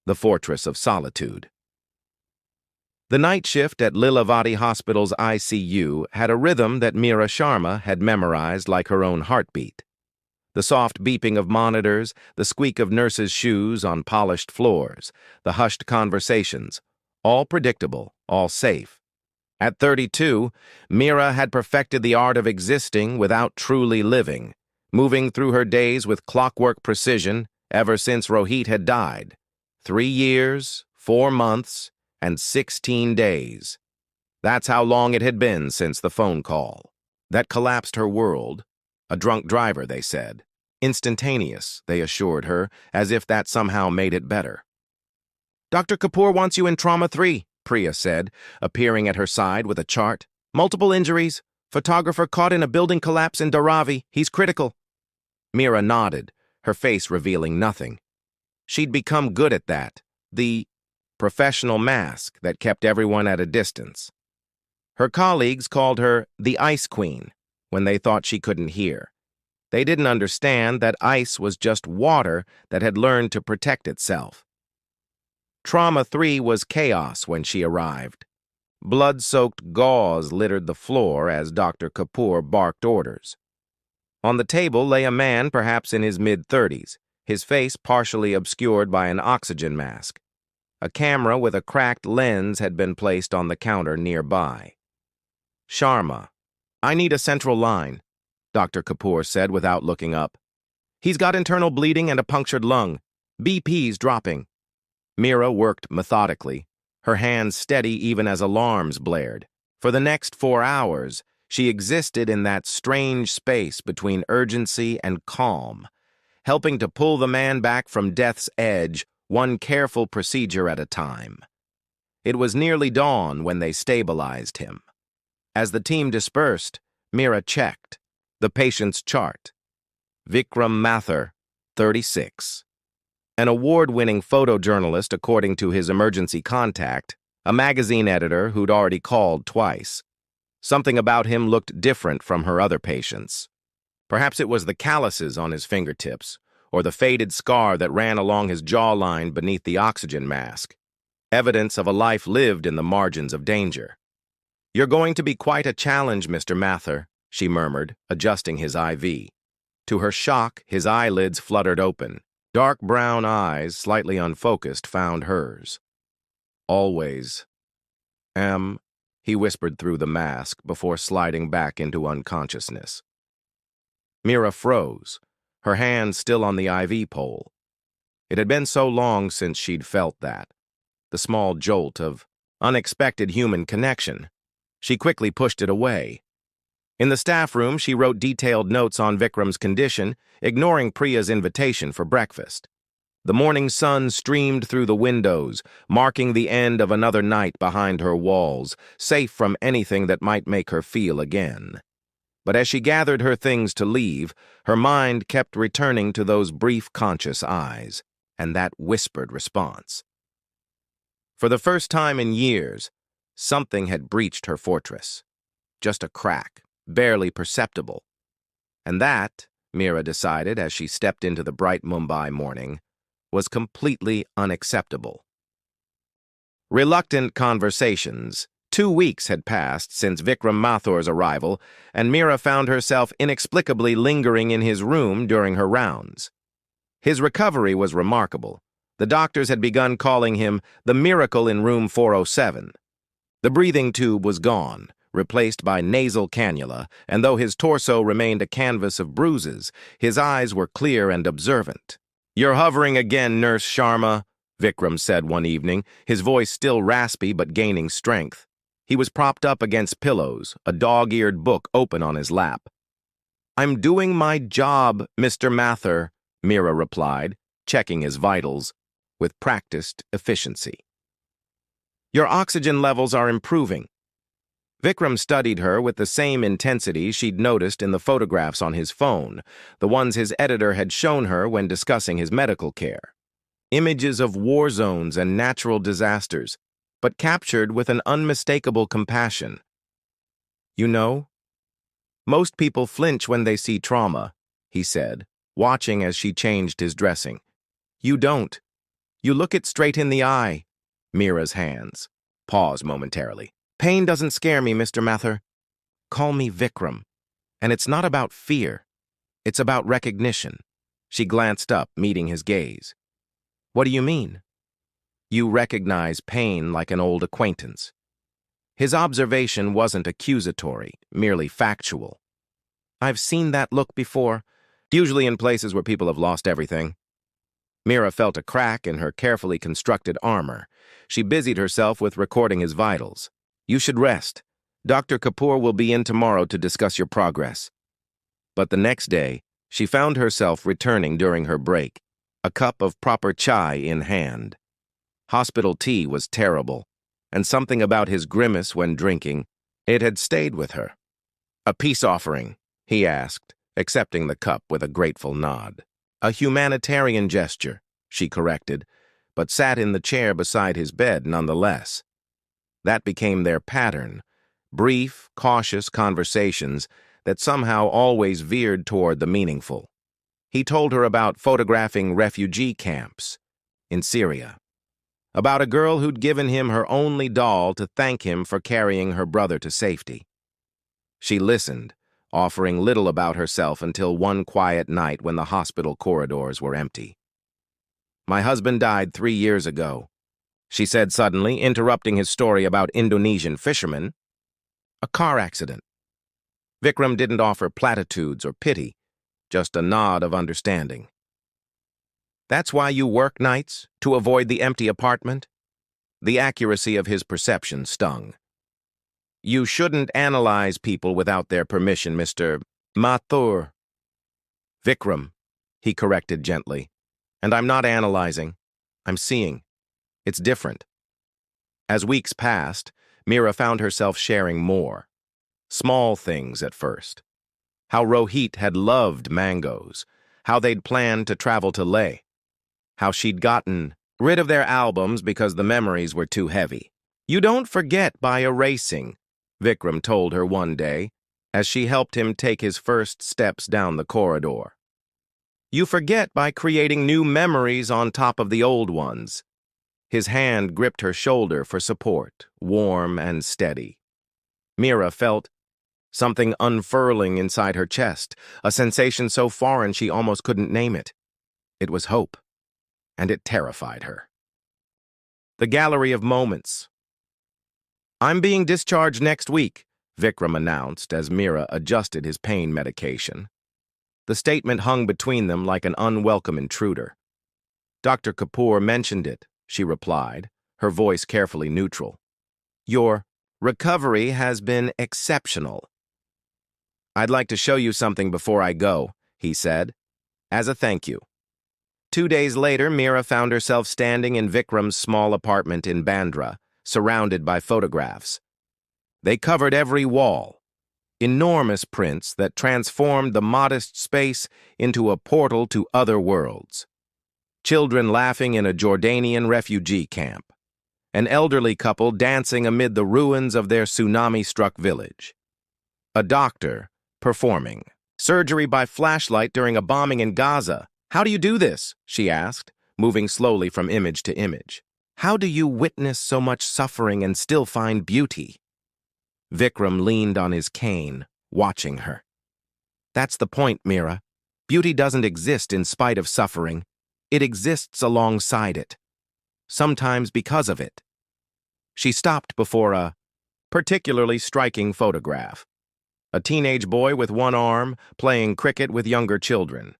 the fortress of solitude. The night shift at Lilavati Hospital's ICU had a rhythm that Meera Sharma had memorized like her own heartbeat. The soft beeping of monitors, the squeak of nurses' shoes on polished floors, the hushed conversations, all predictable, all safe. At 32, Meera had perfected the art of existing without truly living, moving through her days with clockwork precision ever since Rohit had died. 3 years, 4 months, and 16 days. That's how long it had been since the phone call. That collapsed her world. A drunk driver, they said. Instantaneous, they assured her, as if that somehow made it better. "Dr. Kapoor wants you in Trauma 3, Priya said, appearing at her side with a chart. "Multiple injuries. Photographer caught in a building collapse in Dharavi. He's critical." Meera nodded, her face revealing nothing. She'd become good at that, the professional mask that kept everyone at a distance. Her colleagues called her the Ice Queen when they thought she couldn't hear. They didn't understand that ice was just water that had learned to protect itself. Trauma 3 was chaos when she arrived. Blood-soaked gauze littered the floor as Dr. Kapoor barked orders. On the table lay a man perhaps in his mid-30s, his face partially obscured by an oxygen mask. A camera with a cracked lens had been placed on the counter nearby. "Sharma, I need a central line," Dr. Kapoor said without looking up. "He's got internal bleeding and a punctured lung. BP's dropping." Meera worked methodically, her hands steady even as alarms blared. For the next 4 hours, she existed in that strange space between urgency and calm, helping to pull the man back from death's edge, one careful procedure at a time. It was nearly dawn when they stabilized him. As the team dispersed, Meera checked the patient's chart. Vikram Mathur, 36. An award-winning photojournalist according to his emergency contact, a magazine editor who'd already called twice. Something about him looked different from her other patients. Perhaps it was the calluses on his fingertips, or the faded scar that ran along his jawline beneath the oxygen mask. Evidence of a life lived in the margins of danger. "You're going to be quite a challenge, Mr. Mathur," she murmured, adjusting his IV. To her shock, his eyelids fluttered open. Dark brown eyes, slightly unfocused, found hers. "Always am," he whispered through the mask before sliding back into unconsciousness. Meera froze, her hand still on the IV pole. It had been so long since she'd felt that, the small jolt of unexpected human connection. She quickly pushed it away. In the staff room, she wrote detailed notes on Vikram's condition, ignoring Priya's invitation for breakfast. The morning sun streamed through the windows, marking the end of another night behind her walls, safe from anything that might make her feel again. But as she gathered her things to leave, her mind kept returning to those brief conscious eyes, and that whispered response. For the first time in years, something had breached her fortress. Just a crack, barely perceptible. And that, Meera decided as she stepped into the bright Mumbai morning, was completely unacceptable. Reluctant conversations. 2 weeks had passed since Vikram Mathur's arrival, and Meera found herself inexplicably lingering in his room during her rounds. His recovery was remarkable. The doctors had begun calling him the miracle in room 407. The breathing tube was gone, replaced by nasal cannula, and though his torso remained a canvas of bruises, his eyes were clear and observant. "You're hovering again, Nurse Sharma," Vikram said one evening, his voice still raspy but gaining strength. He was propped up against pillows, a dog-eared book open on his lap. "I'm doing my job, Mr. Mathur," Meera replied, checking his vitals, with practiced efficiency. "Your oxygen levels are improving." Vikram studied her with the same intensity she'd noticed in the photographs on his phone, the ones his editor had shown her when discussing his medical care. Images of war zones and natural disasters, but captured with an unmistakable compassion. "You know, most people flinch when they see trauma," he said, watching as she changed his dressing. "You don't. You look it straight in the eye. Mira's hands. Pause momentarily. Pain doesn't scare me, Mr. Mathur. Call me Vikram. And it's not about fear. It's about recognition. She glanced up, meeting his gaze. What do you mean? You recognize pain like an old acquaintance. His observation wasn't accusatory, merely factual. I've seen that look before, usually in places where people have lost everything. Mira felt a crack in her carefully constructed armor. She busied herself with recording his vitals. You should rest. Dr. Kapoor will be in tomorrow to discuss your progress. But the next day, she found herself returning during her break, a cup of proper chai in hand. Hospital tea was terrible, and something about his grimace when drinking, it had stayed with her. A peace offering, he asked, accepting the cup with a grateful nod. A humanitarian gesture, she corrected, but sat in the chair beside his bed nonetheless. That became their pattern, brief, cautious conversations that somehow always veered toward the meaningful. He told her about photographing refugee camps in Syria, about a girl who'd given him her only doll to thank him for carrying her brother to safety. She listened, offering little about herself until one quiet night when the hospital corridors were empty. My husband died 3 years ago, she said suddenly, interrupting his story about Indonesian fishermen. A car accident. Vikram didn't offer platitudes or pity, just a nod of understanding. That's why you work nights, to avoid the empty apartment? The accuracy of his perception stung. You shouldn't analyze people without their permission, Mr. Mathur. Vikram, he corrected gently. And I'm not analyzing. I'm seeing. It's different. As weeks passed, Mira found herself sharing more. Small things at first. How Rohit had loved mangoes. How they'd planned to travel to Leh. How she'd gotten rid of their albums because the memories were too heavy. You don't forget by erasing, Vikram told her one day, as she helped him take his first steps down the corridor. You forget by creating new memories on top of the old ones. His hand gripped her shoulder for support, warm and steady. Mira felt something unfurling inside her chest, a sensation so foreign she almost couldn't name it. It was hope, and it terrified her. The gallery of moments. I'm being discharged next week, Vikram announced as Mira adjusted his pain medication. The statement hung between them like an unwelcome intruder. Dr. Kapoor mentioned it, she replied, her voice carefully neutral. Your recovery has been exceptional. I'd like to show you something before I go, he said, as a thank you. 2 days later, Mira found herself standing in Vikram's small apartment in Bandra, surrounded by photographs. They covered every wall, enormous prints that transformed the modest space into a portal to other worlds. Children laughing in a Jordanian refugee camp. An elderly couple dancing amid the ruins of their tsunami-struck village. A doctor performing surgery by flashlight during a bombing in Gaza. How do you do this? She asked, moving slowly from image to image. How do you witness so much suffering and still find beauty? Vikram leaned on his cane, watching her. That's the point, Mira. Beauty doesn't exist in spite of suffering. It exists alongside it. Sometimes because of it. She stopped before a particularly striking photograph. A teenage boy with one arm playing cricket with younger children.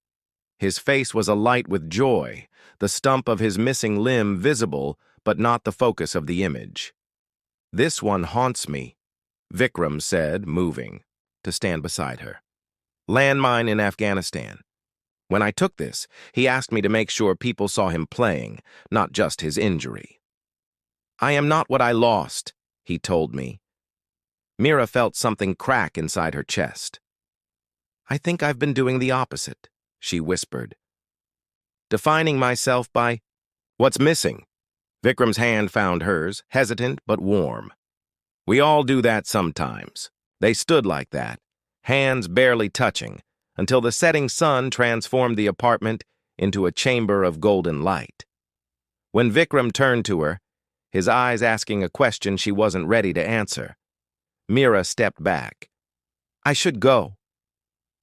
His face was alight with joy, the stump of his missing limb visible but not the focus of the image. This one haunts me, Vikram said, moving to stand beside her. Landmine in Afghanistan. When I took this, he asked me to make sure people saw him playing, not just his injury. I am not what I lost, he told me. Mira felt something crack inside her chest. I think I've been doing the opposite, she whispered. Defining myself by what's missing. Vikram's hand found hers, hesitant but warm. We all do that sometimes. They stood like that, hands barely touching, until the setting sun transformed the apartment into a chamber of golden light. When Vikram turned to her, his eyes asking a question she wasn't ready to answer, Mira stepped back. "I should go,"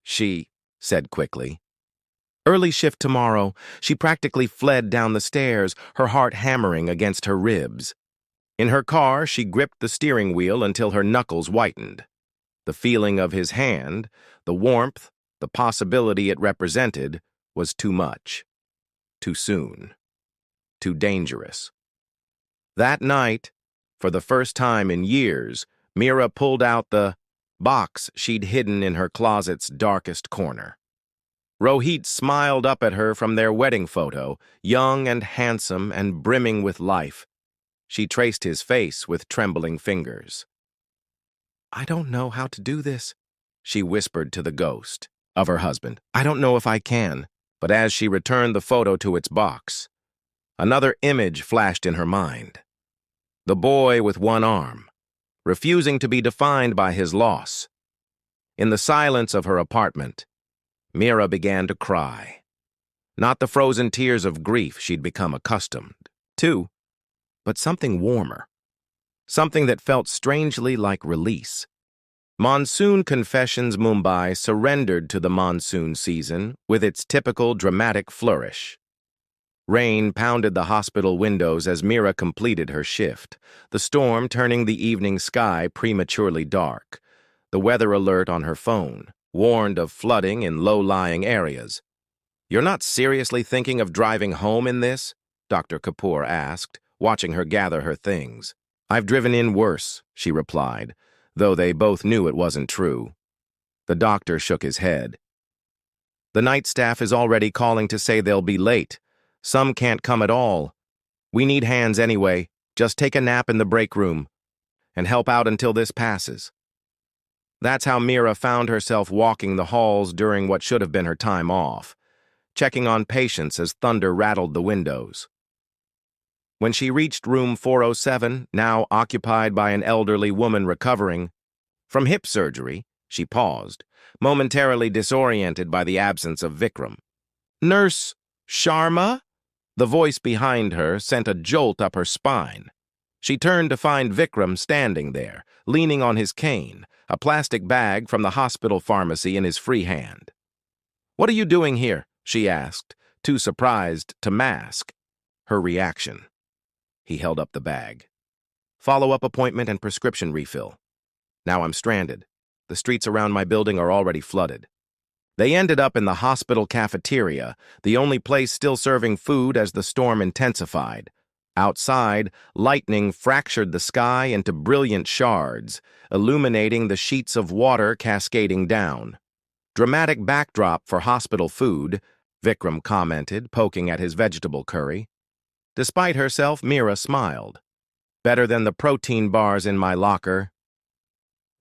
she said quickly. Early shift tomorrow, she practically fled down the stairs, her heart hammering against her ribs. In her car, she gripped the steering wheel until her knuckles whitened. The feeling of his hand, the warmth, the possibility it represented, was too much. Too soon. Too dangerous. That night, for the first time in years, Mira pulled out the box she'd hidden in her closet's darkest corner. Rohit smiled up at her from their wedding photo, young and handsome and brimming with life. She traced his face with trembling fingers. "I don't know how to do this," she whispered to the ghost of her husband. "I don't know if I can." But as she returned the photo to its box, another image flashed in her mind. The boy with one arm, refusing to be defined by his loss. In the silence of her apartment, Mira began to cry. Not the frozen tears of grief she'd become accustomed to, but something warmer. Something that felt strangely like release. Monsoon Confessions Mumbai surrendered to the monsoon season with its typical dramatic flourish. Rain pounded the hospital windows as Mira completed her shift, the storm turning the evening sky prematurely dark. The weather alert on her phone warned of flooding in low-lying areas. "You're not seriously thinking of driving home in this?" Dr. Kapoor asked, watching her gather her things. "I've driven in worse," she replied, though they both knew it wasn't true. The doctor shook his head. "The night staff is already calling to say they'll be late. Some can't come at all. We need hands anyway. Just take a nap in the break room and help out until this passes." That's how Mira found herself walking the halls during what should have been her time off, checking on patients as thunder rattled the windows. When she reached room 407, now occupied by an elderly woman recovering from hip surgery, she paused, momentarily disoriented by the absence of Vikram. "Nurse Sharma?" The voice behind her sent a jolt up her spine. She turned to find Vikram standing there, leaning on his cane, a plastic bag from the hospital pharmacy in his free hand. "What are you doing here?" she asked, too surprised to mask her reaction. He held up the bag. "Follow-up appointment and prescription refill. Now I'm stranded. The streets around my building are already flooded." They ended up in the hospital cafeteria, the only place still serving food as the storm intensified. Outside, lightning fractured the sky into brilliant shards, illuminating the sheets of water cascading down. "Dramatic backdrop for hospital food," Vikram commented, poking at his vegetable curry. Despite herself, Mira smiled. "Better than the protein bars in my locker."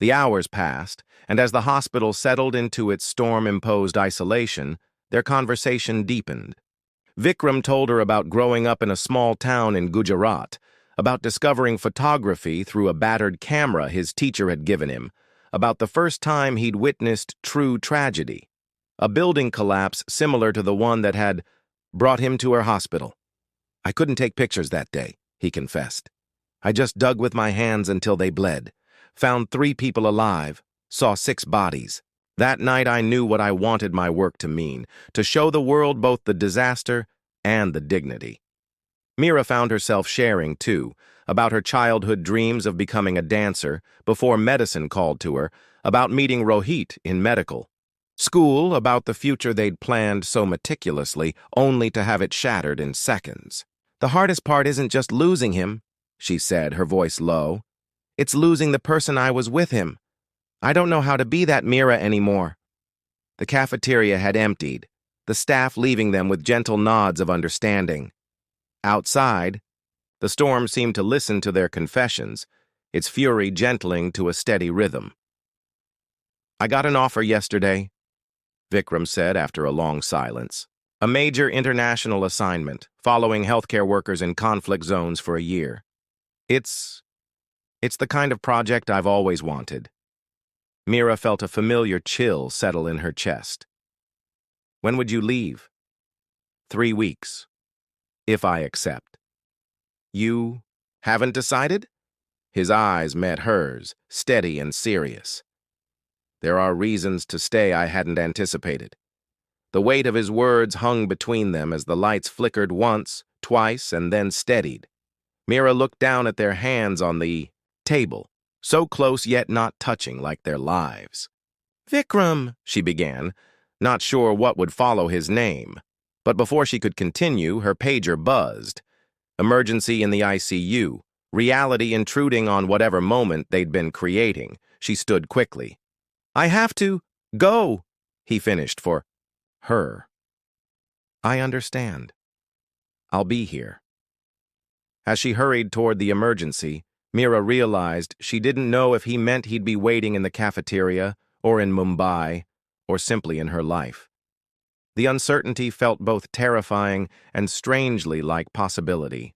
The hours passed, and as the hospital settled into its storm-imposed isolation, their conversation deepened. Vikram told her about growing up in a small town in Gujarat, about discovering photography through a battered camera his teacher had given him, about the first time he'd witnessed true tragedy, a building collapse similar to the one that had brought him to her hospital. "I couldn't take pictures that day," he confessed. "I just dug with my hands until they bled, found 3 people alive, saw 6 bodies. That night I knew what I wanted my work to mean, to show the world both the disaster and the dignity." Mira found herself sharing, too, about her childhood dreams of becoming a dancer before medicine called to her, about meeting Rohit in medical school, about the future they'd planned so meticulously, only to have it shattered in seconds. "The hardest part isn't just losing him," she said, her voice low. "It's losing the person I was with him. I don't know how to be that Mira anymore." The cafeteria had emptied, the staff leaving them with gentle nods of understanding. Outside, the storm seemed to listen to their confessions, its fury gentling to a steady rhythm. "I got an offer yesterday," Vikram said after a long silence. "A major international assignment, following healthcare workers in conflict zones for a year. It's the kind of project I've always wanted." Mira felt a familiar chill settle in her chest. "When would you leave?" 3 weeks. "If I accept." You haven't decided? His eyes met hers, steady and serious. There are reasons to stay I hadn't anticipated. The weight of his words hung between them as the lights flickered once, twice, and then steadied. Mira looked down at their hands on the table, so close yet not touching like their lives. Vikram, she began, not sure what would follow his name. But before she could continue, her pager buzzed. Emergency in the ICU, reality intruding on whatever moment they'd been creating. She stood quickly. I have to go, he finished for her. I understand. I'll be here. As she hurried toward the emergency, Mira realized she didn't know if he meant he'd be waiting in the cafeteria, or in Mumbai, or simply in her life. The uncertainty felt both terrifying and strangely like possibility.